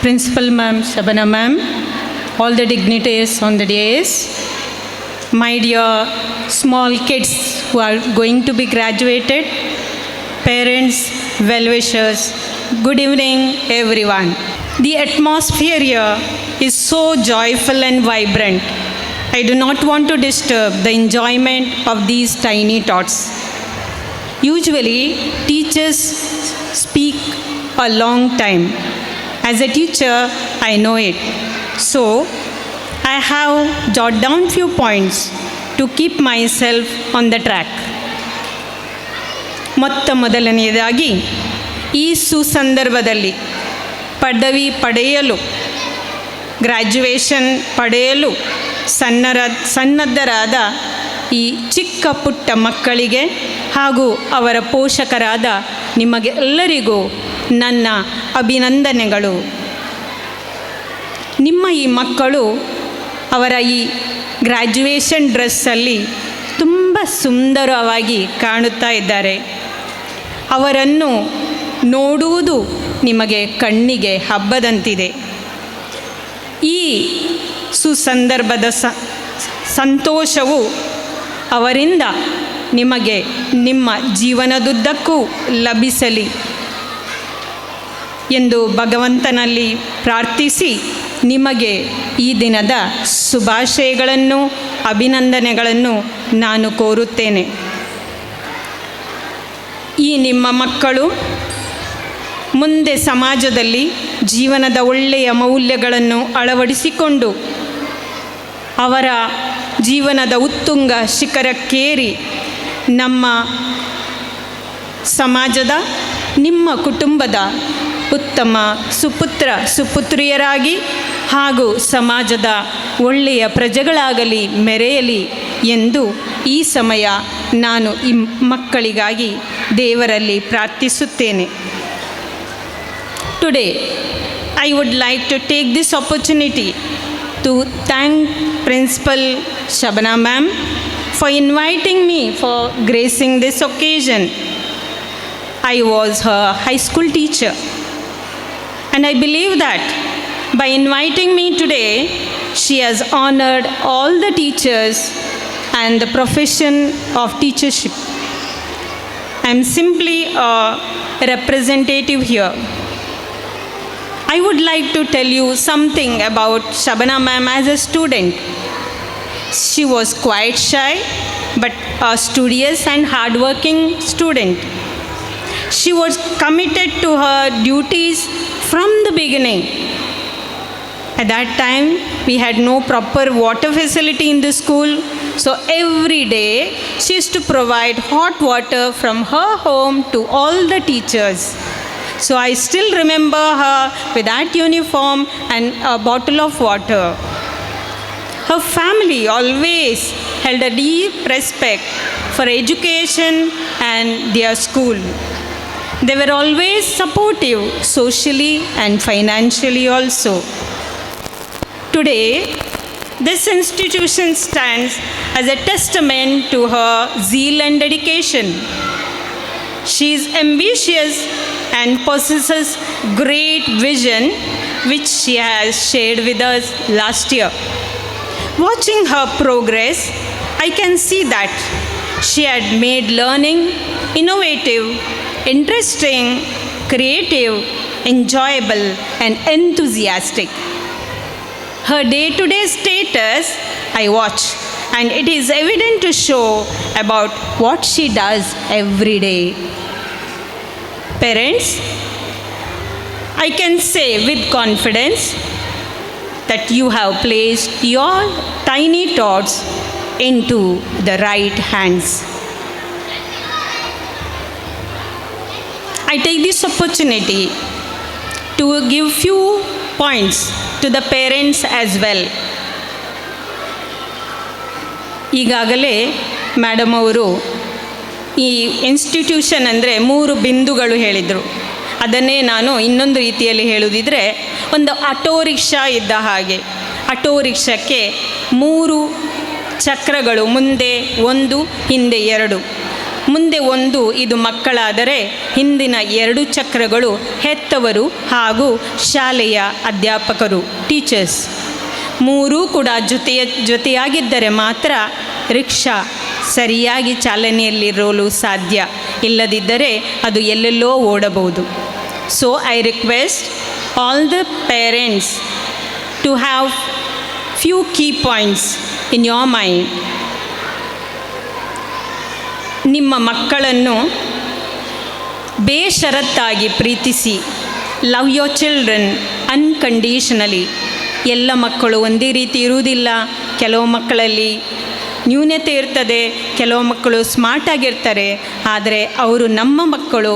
Principal Ma'am, Shabana Ma'am, all the dignitaries on the dais, my dear small kids who are going to be graduated, parents, well-wishers, good evening everyone. The atmosphere here is so joyful and vibrant. I do not want to disturb the enjoyment of these tiny tots. Usually, teachers speak a long time. As a teacher, I know it. So, I have jotted down few points to keep myself on the track. ಮೊದಲನೆಯದಾಗಿ ಈ ಸುಸಂದರ್ಭದಲ್ಲಿ ಪದವಿ ಪಡೆಯಲು, graduation ಪಡೆಯಲು ಸನ್ನದ್ಧರಾದ ಈ ಚಿಕ್ಕ ಪುಟ್ಟ ಮಕ್ಕಳಿಗೆ ಹಾಗೂ ಅವರ ಪೋಷಕರಾದ ನಿಮಗೆಲ್ಲರಿಗೂ ನನ್ನ ಅಭಿನಂದನೆಗಳು. ನಿಮ್ಮ ಈ ಮಕ್ಕಳು ಅವರ ಈ ಗ್ರ್ಯಾಜುಯೇಷನ್ ಡ್ರೆಸ್ಸಲ್ಲಿ ತುಂಬ ಸುಂದರವಾಗಿ ಕಾಣುತ್ತಾ ಇದ್ದಾರೆ. ಅವರನ್ನು ನೋಡುವುದು ನಿಮಗೆ ಕಣ್ಣಿಗೆ ಹಬ್ಬದಂತಿದೆ. ಈ ಸುಸಂದರ್ಭದ ಸಂತೋಷವು ಅವರಿಂದ ನಿಮಗೆ ನಿಮ್ಮ ಜೀವನದುದ್ದಕ್ಕೂ ಲಭಿಸಲಿ ಎಂದು ಭಗವಂತನಲ್ಲಿ ಪ್ರಾರ್ಥಿಸಿ ನಿಮಗೆ ಈ ದಿನದ ಶುಭಾಶಯಗಳನ್ನು, ಅಭಿನಂದನೆಗಳನ್ನು ನಾನು ಕೋರುತ್ತೇನೆ. ಈ ನಿಮ್ಮ ಮಕ್ಕಳು ಮುಂದೆ ಸಮಾಜದಲ್ಲಿ ಜೀವನದ ಒಳ್ಳೆಯ ಮೌಲ್ಯಗಳನ್ನು ಅಳವಡಿಸಿಕೊಂಡು ಅವರ ಜೀವನದ ಉತ್ತುಂಗ ಶಿಖರಕ್ಕೇರಿ ನಮ್ಮ ಸಮಾಜದ, ನಿಮ್ಮ ಕುಟುಂಬದ ಉತ್ತಮ ಸುಪುತ್ರ ಸುಪುತ್ರಿಯರಾಗಿ ಹಾಗೂ ಸಮಾಜದ ಒಳ್ಳೆಯ ಪ್ರಜೆಗಳಾಗಲಿ, ಮೆರೆಯಲಿ ಎಂದು ಈ ಸಮಯ ನಾನು ಈ ಮಕ್ಕಳಿಗಾಗಿ ದೇವರಲ್ಲಿ ಪ್ರಾರ್ಥಿಸುತ್ತೇನೆ. Today, I would like to take this opportunity to thank Principal Shabana Ma'am for inviting me for gracing this occasion. I was her high school teacher, and I believe that by inviting me today, she has honored all the teachers and the profession of teachership. I am simply a representative here. I would like to tell you something about Shabana Ma'am as a student. She was quite shy, but a studious and hardworking student. She was committed to her duties from the beginning. At that time, we had no proper water facility in the school, so every day she used to provide hot water from her home to all the teachers. So I still remember her with that uniform and a bottle of water. Her family always held a deep respect for education and their school. They were always supportive socially and financially also. Today, this institution stands as a testament to her zeal and dedication. She is ambitious and possesses great vision, which she has shared with us last year. Watching her progress, I can see that she had made learning innovative, interesting, creative, enjoyable, and enthusiastic. Her day-to-day status I watch, and it is evident to show about what she does every day. Parents, I can say with confidence that you have placed your tiny tots into the right hands. I take this opportunity to give few points to the parents as well. ಈಗಾಗಲೇ madam ಅವರು ಈ institution ಅಂದರೆ 3 ಬಿಂದುಗಳು ಹೇಳಿದರು. ಅದನ್ನೇ ನಾನು ಇನ್ನೊಂದು ರೀತಿಯಲ್ಲಿ ಹೇಳುವುದಿದ್ರೆ, ಒಂದು ಆಟೋ ರಿಕ್ಷಾ ಇದ್ದ ಹಾಗೆ. ಆಟೋ ರಿಕ್ಷಕ್ಕೆ 3 ಚಕ್ರಗಳು, ಮುಂದೆ 1, ಹಿಂದೆ 2. ಮುಂದೆ ಒಂದು ಇದು ಮಕ್ಕಳಾದರೆ ಹಿಂದಿನ 2 ಚಕ್ರಗಳು ಹೆತ್ತವರು ಹಾಗೂ ಶಾಲೆಯ ಅಧ್ಯಾಪಕರು, ಟೀಚರ್ಸ್. 3 ಕೂಡ ಜೊತೆಯಾಗಿದ್ದರೆ ಮಾತ್ರ ರಿಕ್ಷಾ ಸರಿಯಾಗಿ ಚಾಲನೆಯಲ್ಲಿರಲು ಸಾಧ್ಯ, ಇಲ್ಲದಿದ್ದರೆ ಅದು ಎಲ್ಲೆಲ್ಲೋ ಓಡಬಹುದು. So I request all the parents to have few key points in your mind. ನಿಮ್ಮ ಮಕ್ಕಳನ್ನು ಬೇಷರತ್ತಾಗಿ ಪ್ರೀತಿಸಿ. Love your children unconditionally. ಎಲ್ಲ ಮಕ್ಕಳು ಒಂದೇ ರೀತಿ ಇರುವುದಿಲ್ಲ. ಕೆಲವು ಮಕ್ಕಳಲ್ಲಿ ನ್ಯೂನತೆ ಇರ್ತದೆ, ಕೆಲವು ಮಕ್ಕಳು ಸ್ಮಾರ್ಟಾಗಿರ್ತಾರೆ. ಆದರೆ ಅವರು ನಮ್ಮ ಮಕ್ಕಳು,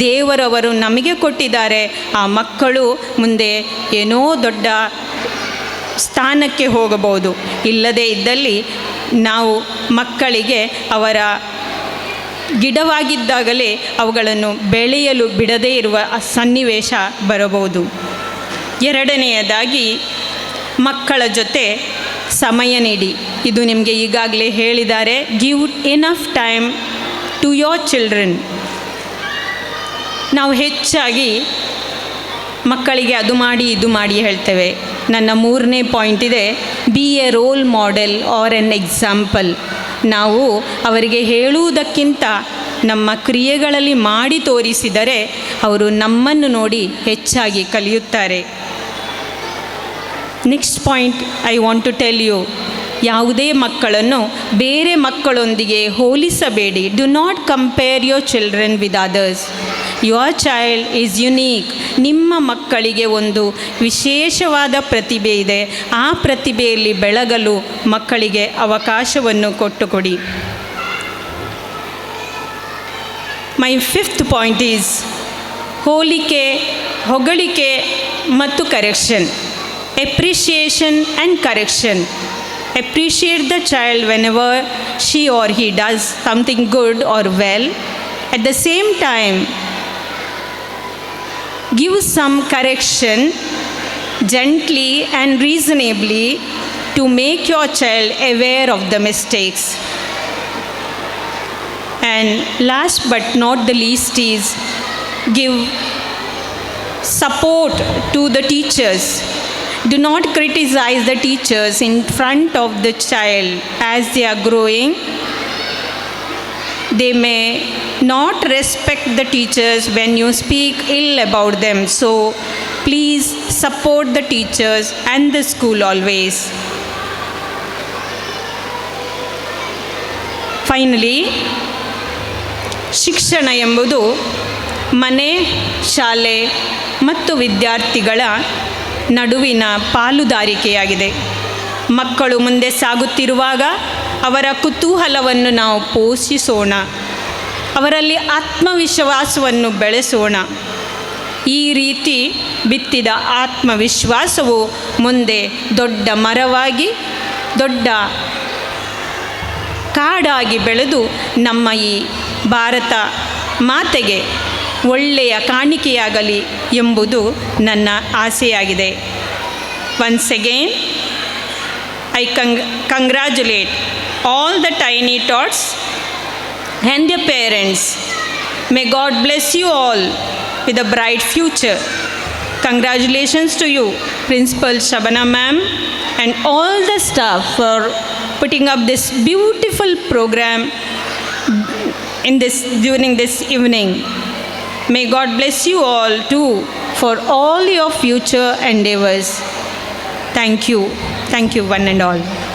ದೇವರವರು ನಮಗೆ ಕೊಟ್ಟಿದ್ದಾರೆ. ಆ ಮಕ್ಕಳು ಮುಂದೆ ಏನೋ ದೊಡ್ಡ ಸ್ಥಾನಕ್ಕೆ ಹೋಗಬಹುದು. ಇಲ್ಲದೇ ಇದ್ದಲ್ಲಿ ನಾವು ಮಕ್ಕಳಿಗೆ ಅವರ ಗಿಡವಾಗಿದ್ದಾಗಲೇ ಅವುಗಳನ್ನು ಬೆಳೆಯಲು ಬಿಡದೇ ಇರುವ ಸನ್ನಿವೇಶ ಬರಬಹುದು. ಎರಡನೆಯದಾಗಿ, ಮಕ್ಕಳ ಜೊತೆ ಸಮಯ ನೀಡಿ. ಇದು ನಿಮಗೆ ಈಗಾಗಲೇ ಹೇಳಿದ್ದಾರೆ. Give enough time to your children. ನಾವು ಹೆಚ್ಚಾಗಿ ಮಕ್ಕಳಿಗೆ ಅದು ಮಾಡಿ ಇದು ಮಾಡಿ ಹೇಳ್ತೇವೆ. ನನ್ನ 3ನೇ ಪಾಯಿಂಟ್ ಇದೆ, be a role model or an example. ನಾವು ಅವರಿಗೆ ಹೇಳುವುದಕ್ಕಿಂತ ನಮ್ಮ ಕ್ರಿಯೆಗಳಲ್ಲಿ ಮಾಡಿ ತೋರಿಸಿದರೆ ಅವರು ನಮ್ಮನ್ನು ನೋಡಿ ಹೆಚ್ಚಾಗಿ ಕಲಿಯುತ್ತಾರೆ. Next point I want to tell you, ಯಾವುದೇ ಮಕ್ಕಳನ್ನು ಬೇರೆ ಮಕ್ಕಳೊಂದಿಗೆ ಹೋಲಿಸಬೇಡಿ. Do not compare your children with others. Your child is unique. ನಿಮ್ಮ ಮಕ್ಕಳಿಗೆ ಒಂದು ವಿಶೇಷವಾದ ಪ್ರತಿಭೆ ಇದೆ. ಆ ಪ್ರತಿಭೆಯಲ್ಲಿ ಬೆಳಗಲು ಮಕ್ಕಳಿಗೆ ಅವಕಾಶವನ್ನು ಕೊಟ್ಟುಕೊಡಿ. ಮೈ 5th ಪಾಯಿಂಟ್ ಈಸ್ ಹೋಲಿಕೆ, ಹೊಗಳಿಕೆ ಮತ್ತು correction. Appreciation and correction. Appreciate the child whenever she or he does something good or well. At the same time, give some correction gently and reasonably to make your child aware of the mistakes. And last but not the least is give support to the teachers. Do not criticize the teachers in front of the child as they are growing. They may not respect the teachers when you speak ill about them. So please support the teachers and the school always. Finally, ಶಿಕ್ಷಣ ಎಂಬುದು ಮನೆ, ಶಾಲೆ ಮತ್ತು ವಿದ್ಯಾರ್ಥಿಗಳ ನಡುವಿನ ಪಾಲುದಾರಿಕೆಯಾಗಿದೆ. ಮಕ್ಕಳು ಮುಂದೆ ಸಾಗುತ್ತಿರುವಾಗ ಅವರ ಕುತೂಹಲವನ್ನು ನಾವು ಪೋಷಿಸೋಣ, ಅವರಲ್ಲಿ ಆತ್ಮವಿಶ್ವಾಸವನ್ನು ಬೆಳೆಸೋಣ. ಈ ರೀತಿ ಬಿತ್ತಿದ ಆತ್ಮವಿಶ್ವಾಸವು ಮುಂದೆ ದೊಡ್ಡ ಮರವಾಗಿ, ದೊಡ್ಡ ಕಾಡಾಗಿ ಬೆಳೆದು ನಮ್ಮ ಈ ಭಾರತ ಮಾತೆಗೆ ಒಳ್ಳೆಯ ಕಾಣಿಕೆಯಾಗಲಿ ಎಂಬುದು ನನ್ನ ಆಸೆಯಾಗಿದೆ. Once again I congratulate all the tiny tots and their parents. May God bless you all with a bright future. Congratulations to you, Principal Shabana ma'am, and all the staff for putting up this beautiful program during this evening. May God bless you all too for all your future endeavors. Thank you. Thank you one and all.